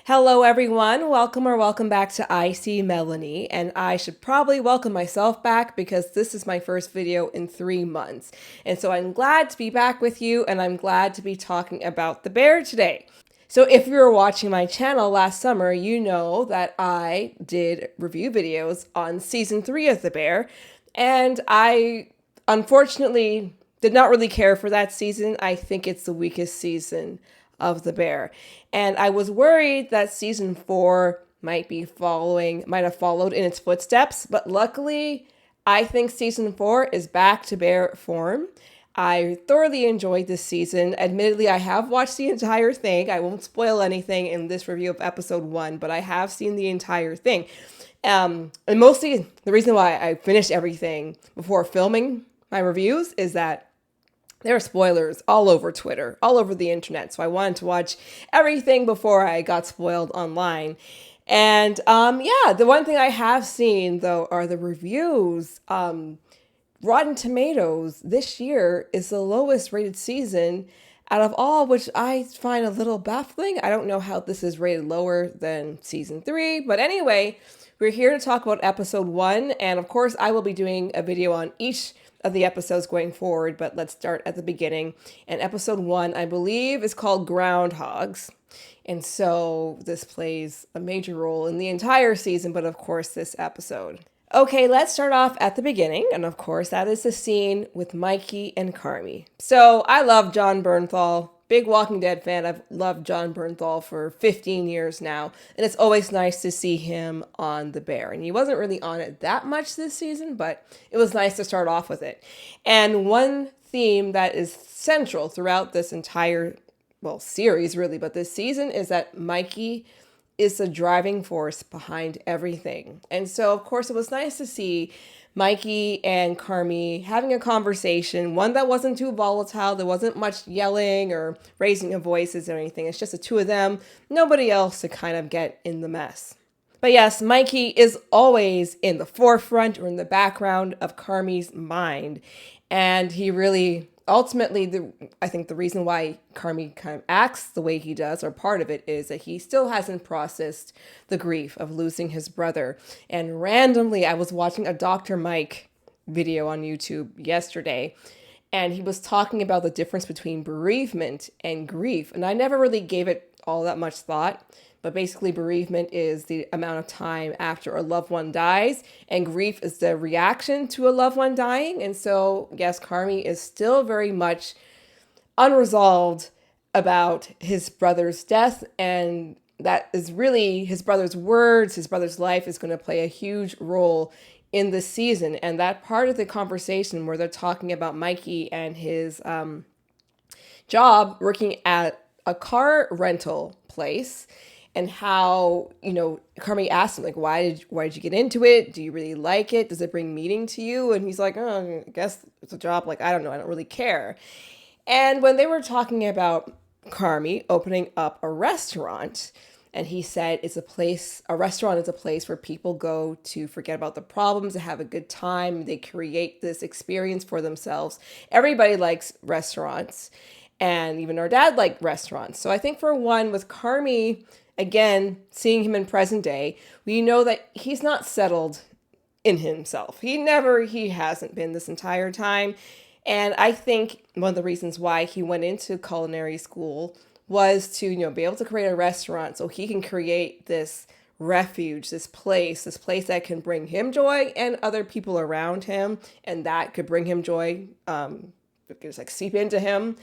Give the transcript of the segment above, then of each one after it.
Hello, everyone. Welcome or welcome back to I See Melanie. And I should probably welcome myself back because this is my first video in 3 months. And so I'm glad to be back with you, and I'm glad to be talking about the bear today. So if you were watching my channel last summer, you know that I did review videos on season 3 of The Bear. And I unfortunately did not really care for that season. I think it's the weakest season of The Bear. And I was worried that season 4 might have followed in its footsteps, but luckily I think season 4 is back to Bear form. I thoroughly enjoyed this season. Admittedly, I have watched the entire thing. I won't spoil anything in this review of episode 1, but I have seen the entire thing. And mostly the reason why I finished everything before filming my reviews is that there are spoilers all over Twitter, all over the internet. So I wanted to watch everything before I got spoiled online. And the one thing I have seen, though, are the reviews. Rotten Tomatoes this year is the lowest rated season out of all, which I find a little baffling. I don't know how this is rated lower than season 3. But anyway, we're here to talk about episode 1. And of course, I will be doing a video on each of the episodes going forward, but let's start at the beginning. And episode 1, I believe, is called Groundhogs. And so this plays a major role in the entire season, but of course this episode. Okay, let's start off at the beginning. And of course, that is the scene with Mikey and Carmy. So I love Jon Bernthal. Big Walking Dead fan. I've loved Jon Bernthal for 15 years now. And it's always nice to see him on The Bear. And he wasn't really on it that much this season, but it was nice to start off with it. And one theme that is central throughout this entire, series really, but this season is that Mikey is the driving force behind everything. And so, of course, it was nice to see Mikey and Carmy having a conversation, one that wasn't too volatile. There wasn't much yelling or raising of voices or anything. It's just the two of them, nobody else to kind of get in the mess. But yes, Mikey is always in the forefront or in the background of Carmy's mind. And he really, ultimately, I think the reason why Carmy kind of acts the way he does, or part of it, is that he still hasn't processed the grief of losing his brother. And randomly, I was watching a Dr. Mike video on YouTube yesterday, and he was talking about the difference between bereavement and grief. And I never really gave it all that much thought. But basically, bereavement is the amount of time after a loved one dies, and grief is the reaction to a loved one dying. And so, yes, Carmy is still very much unresolved about his brother's death, and that is really his brother's words, his brother's life is going to play a huge role in this season. And that part of the conversation where they're talking about Mikey and his job working at a car rental place, and how, Carmy asked him, like, why did you get into it? Do you really like it? Does it bring meaning to you? And he's like, oh, I guess it's a job. Like, I don't know. I don't really care. And when they were talking about Carmy opening up a restaurant, and he said a restaurant is a place where people go to forget about the problems, to have a good time. They create this experience for themselves. Everybody likes restaurants. And even our dad liked restaurants. So I think for one, with Carmy, again, seeing him in present day, we know that he's not settled in himself. He hasn't been this entire time. And I think one of the reasons why he went into culinary school was to, be able to create a restaurant so he can create this refuge, this place that can bring him joy and other people around him. And that could bring him joy, just like seep into him.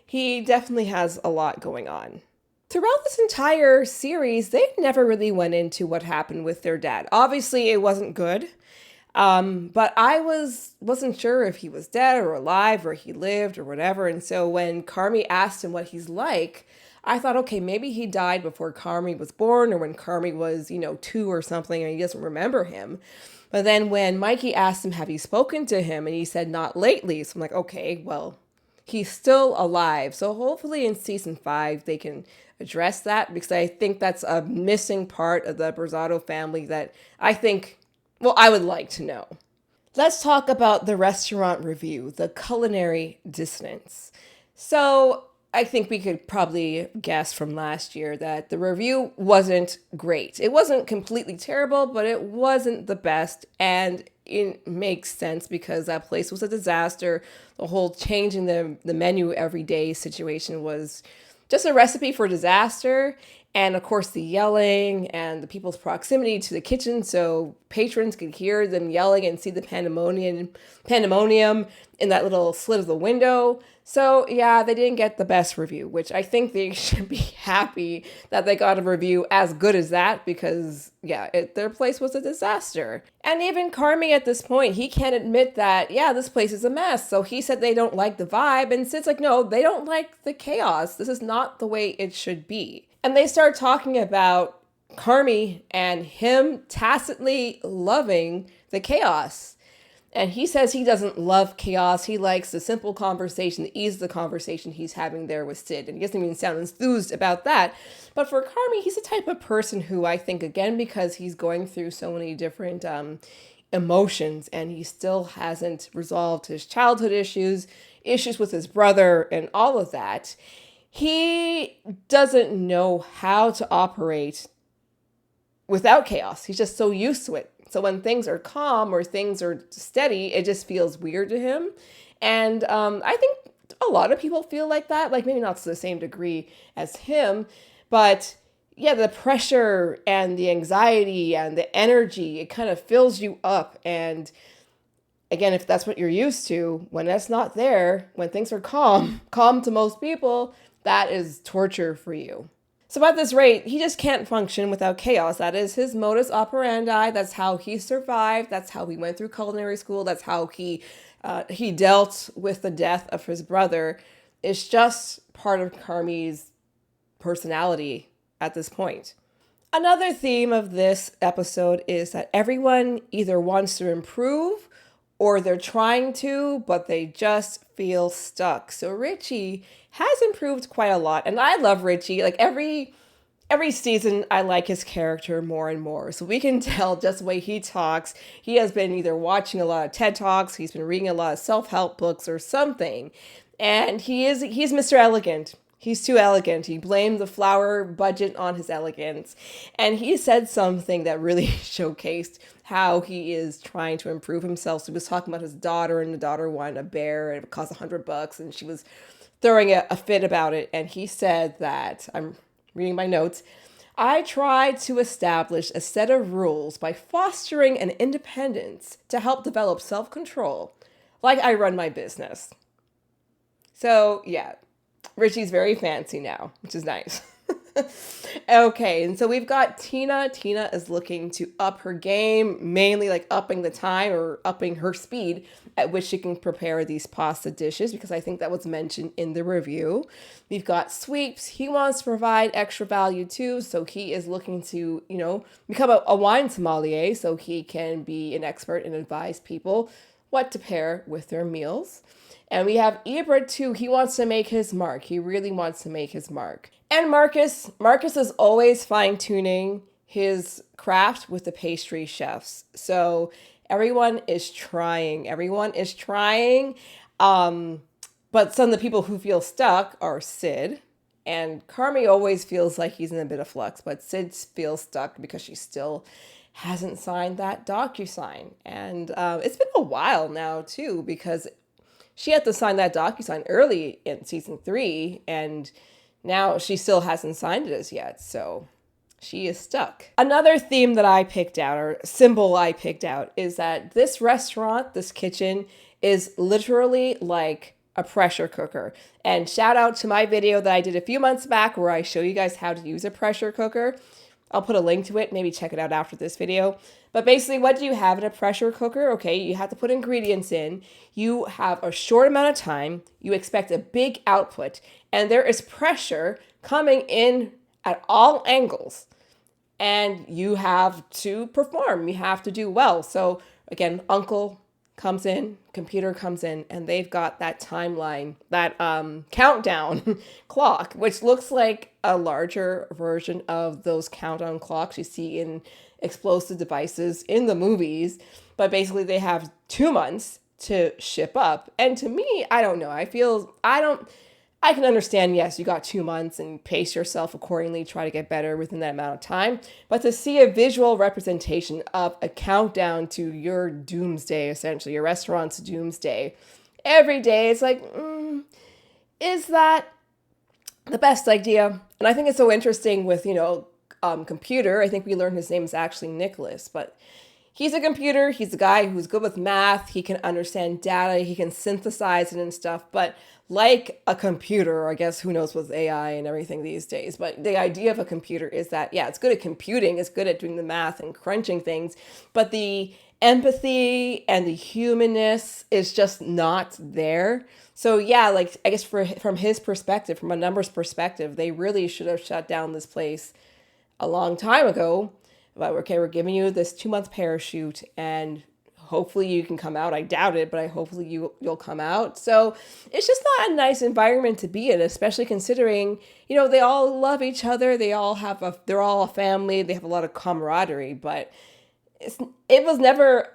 He definitely has a lot going on. Throughout this entire series, they never really went into what happened with their dad. Obviously, it wasn't good, but I wasn't sure if he was dead or alive or he lived or whatever. And so when Carmy asked him what he's like, I thought, okay, maybe he died before Carmy was born, or when Carmy was, 2 or something, and he doesn't remember him. But then when Mikey asked him, have you spoken to him? And he said, not lately. So I'm like, okay, well, he's still alive. So hopefully in season 5, they can address that, because I think that's a missing part of the Berzatto family that I think, I would like to know. Let's talk about the restaurant review, the culinary dissonance. So I think we could probably guess from last year that the review wasn't great. It wasn't completely terrible, but it wasn't the best. And it makes sense because that place was a disaster. The whole changing the menu every day situation was just a recipe for disaster. And of course, the yelling and the people's proximity to the kitchen, so patrons could hear them yelling and see the pandemonium in that little slit of the window. So yeah, they didn't get the best review, which I think they should be happy that they got a review as good as that, because yeah, their place was a disaster. And even Carmy at this point, he can't admit that, yeah, this place is a mess. So he said they don't like the vibe, and Sid's like, no, they don't like the chaos. This is not the way it should be. And they start talking about Carmy and him tacitly loving the chaos. And he says he doesn't love chaos. He likes the simple conversation, the ease of the conversation he's having there with Sid. And he doesn't even sound enthused about that. But for Carmy, he's the type of person who, I think, again, because he's going through so many different emotions and he still hasn't resolved his childhood issues with his brother and all of that, he doesn't know how to operate without chaos. He's just so used to it. So when things are calm or things are steady, it just feels weird to him. And I think a lot of people feel like that, like maybe not to the same degree as him, but yeah, the pressure and the anxiety and the energy, it kind of fills you up. And again, if that's what you're used to, when that's not there, when things are calm to most people, that is torture for you. So at this rate, he just can't function without chaos. That is his modus operandi. That's how he survived. That's how he went through culinary school. That's how he dealt with the death of his brother. It's just part of Carmy's personality at this point. Another theme of this episode is that everyone either wants to improve or they're trying to, but they just feel stuck. So Richie has improved quite a lot. And I love Richie. Like every season, I like his character more and more. So we can tell just the way he talks. He has been either watching a lot of TED Talks, he's been reading a lot of self-help books or something. And he's Mr. Elegant. He's too elegant. He blamed the flower budget on his elegance. And he said something that really showcased how he is trying to improve himself. So he was talking about his daughter, and the daughter wanted a bear, and it cost $100, and she was throwing a fit about it. And he said that, I'm reading my notes, I tried to establish a set of rules by fostering an independence to help develop self-control, like I run my business. So yeah, Richie's very fancy now, which is nice. Okay, and so we've got Tina. Tina is looking to up her game, mainly like upping the time or upping her speed at which she can prepare these pasta dishes, because I think that was mentioned in the review. We've got Sweeps. He wants to provide extra value too, so he is looking to, become a wine sommelier so he can be an expert and advise people what to pair with their meals. And we have Ibra too. He wants to make his mark. He really wants to make his mark. And Marcus is always fine-tuning his craft with the pastry chefs. So everyone is trying. But some of the people who feel stuck are Sid. And Carmy always feels like he's in a bit of flux, but Sid feels stuck because she still hasn't signed that DocuSign. And it's been a while now too, because she had to sign that DocuSign early in season 3, and now she still hasn't signed it as yet, so she is stuck. Another theme that I picked out, or symbol I picked out, is that this restaurant, this kitchen, is literally like a pressure cooker. And shout out to my video that I did a few months back where I show you guys how to use a pressure cooker. I'll put a link to it, maybe check it out after this video. But basically, what do you have in a pressure cooker? Okay, you have to put ingredients in. You have a short amount of time. You expect a big output. And there is pressure coming in at all angles. And you have to perform. You have to do well. So again, Uncle comes in, computer comes in, and they've got that timeline, that countdown clock, which looks like a larger version of those countdown clocks you see in explosive devices in the movies. But basically they have 2 months to ship up. And to me, I don't know. I can understand, yes, you got 2 months and pace yourself accordingly, try to get better within that amount of time. But to see a visual representation of a countdown to your doomsday, essentially, your restaurant's doomsday, every day, it's like, is that the best idea? And I think it's so interesting with, computer. I think we learned his name is actually Nicholas, but he's a computer. He's a guy who's good with math. He can understand data. He can synthesize it and stuff. But like a computer, or I guess who knows with AI and everything these days. But the idea of a computer is that, yeah, it's good at computing. It's good at doing the math and crunching things. But the empathy and the humanness is just not there. So yeah, like I guess from his perspective, from a numbers perspective, they really should have shut down this place a long time ago. But okay, we're giving you this 2 month parachute and hopefully you can come out. I doubt it, but hopefully you'll come out. So it's just not a nice environment to be in, especially considering, they all love each other. They're all a family. They have a lot of camaraderie, but it was never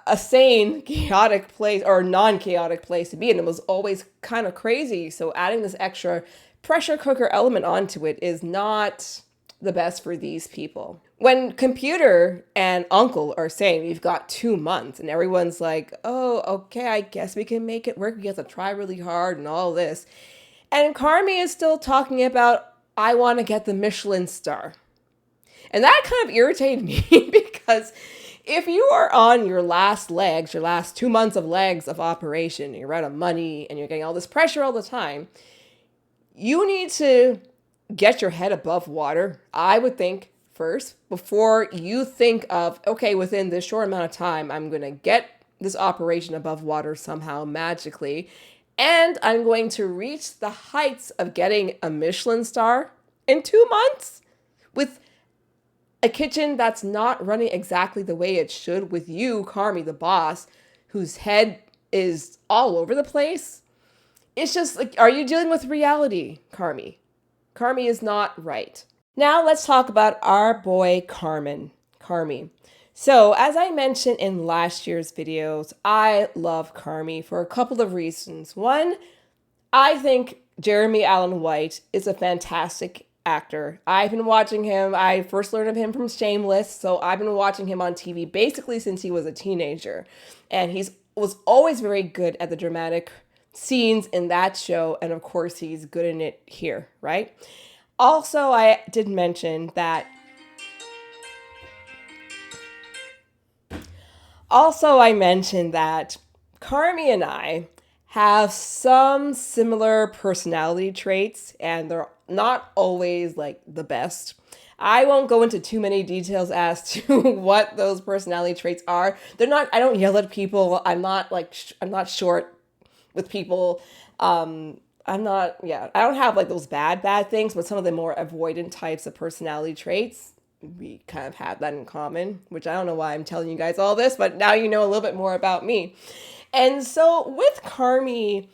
a sane, chaotic place or non-chaotic place to be in. It was always kind of crazy. So adding this extra pressure cooker element onto it is not the best for these people. When computer and uncle are saying we've got 2 months and everyone's like, oh, okay, I guess we can make it work. We have to try really hard and all this. And Carmy is still talking about, I want to get the Michelin star. And that kind of irritated me because if you are on your last 2 months of legs of operation, you're out of money and you're getting all this pressure all the time, you need to get your head above water, I would think, first, before you think of, okay, within this short amount of time, I'm going to get this operation above water somehow magically, and I'm going to reach the heights of getting a Michelin star in 2 months with a kitchen that's not running exactly the way it should, with you, Carmy, the boss, whose head is all over the place. It's just like, are you dealing with reality, Carmy? Carmy is not right. Now let's talk about our boy Carmy. So as I mentioned in last year's videos, I love Carmy for a couple of reasons. One, I think Jeremy Allen White is a fantastic actor. I've been watching him. I first learned of him from Shameless, so I've been watching him on TV basically since he was a teenager. And was always very good at the dramatic scenes in that show, and of course he's good in it here, right? Also, I did mention that Carmy and I have some similar personality traits, and they're not always like the best. I won't go into too many details as to what those personality traits are. I don't yell at people. I'm not short with people. I don't have like those bad things, but some of the more avoidant types of personality traits, we kind of have that in common, which I don't know why I'm telling you guys all this, but now you know a little bit more about me. And so with Carmy,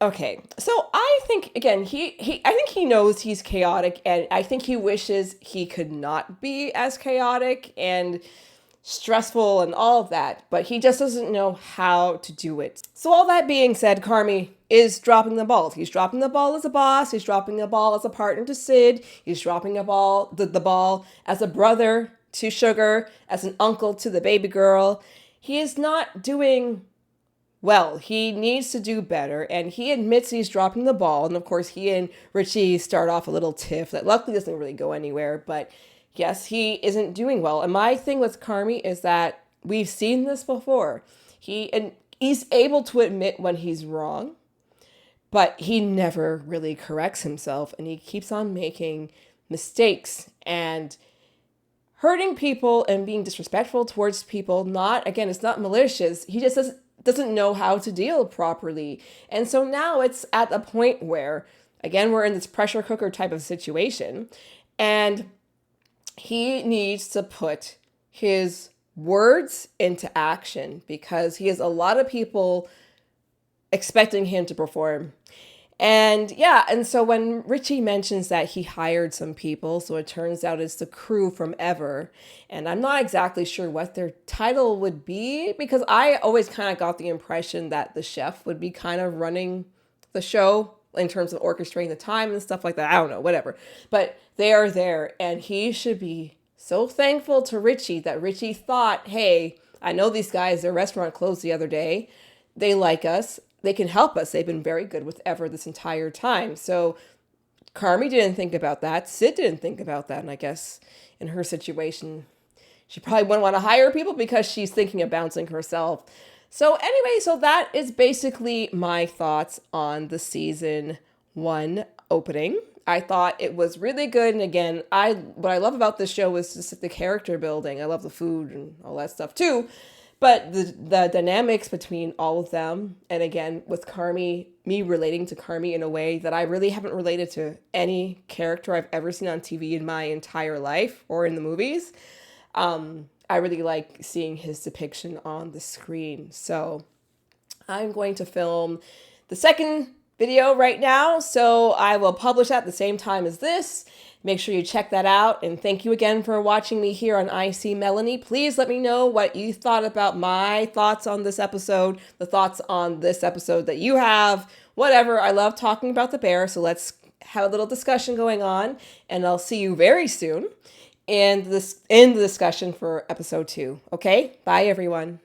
okay, so I think, again, I think he knows he's chaotic, and I think he wishes he could not be as chaotic and stressful and all of that, but he just doesn't know how to do it. So all that being said, Carmy is dropping the ball. He's dropping the ball as a boss. He's dropping the ball as a partner to Sid. He's dropping the ball as a brother to Sugar, as an uncle to the baby girl. He is not doing well. He needs to do better, and he admits he's dropping the ball. And of course, he and Richie start off a little tiff that luckily doesn't really go anywhere, but yes, he isn't doing well. And my thing with Carmy is that we've seen this before. He's able to admit when he's wrong, but he never really corrects himself, and he keeps on making mistakes and hurting people and being disrespectful towards people. It's not malicious. He just doesn't know how to deal properly. And so now it's at a point where, again, we're in this pressure cooker type of situation, and he needs to put his words into action because he has a lot of people expecting him to perform. And so when Richie mentions that he hired some people, so it turns out it's the crew from Ever, and I'm not exactly sure what their title would be, because I always kind of got the impression that the chef would be kind of running the show in terms of orchestrating the time and stuff like that. I don't know, whatever. But they are there, and he should be so thankful to Richie that Richie thought, hey, I know these guys, their restaurant closed the other day. They like us. They can help us. They've been very good with Ever this entire time. So Carmy didn't think about that. Sid didn't think about that. And I guess in her situation, she probably wouldn't want to hire people because she's thinking of bouncing herself. So anyway, so that is basically my thoughts on the season 1 opening. I thought it was really good. And again, what I love about this show is just the character building. I love the food and all that stuff too. But the dynamics between all of them, and again, with Carmy, me relating to Carmy in a way that I really haven't related to any character I've ever seen on TV in my entire life or in the movies. I really like seeing his depiction on the screen. So I'm going to film the second video right now. So I will publish at the same time as this. Make sure you check that out. And thank you again for watching me here on I See Melanie. Please let me know what you thought about my thoughts on this episode, the thoughts on this episode that you have, whatever. I love talking about the bear. So let's have a little discussion going on. And I'll see you very soon in the discussion for episode 2. Okay? Bye, everyone.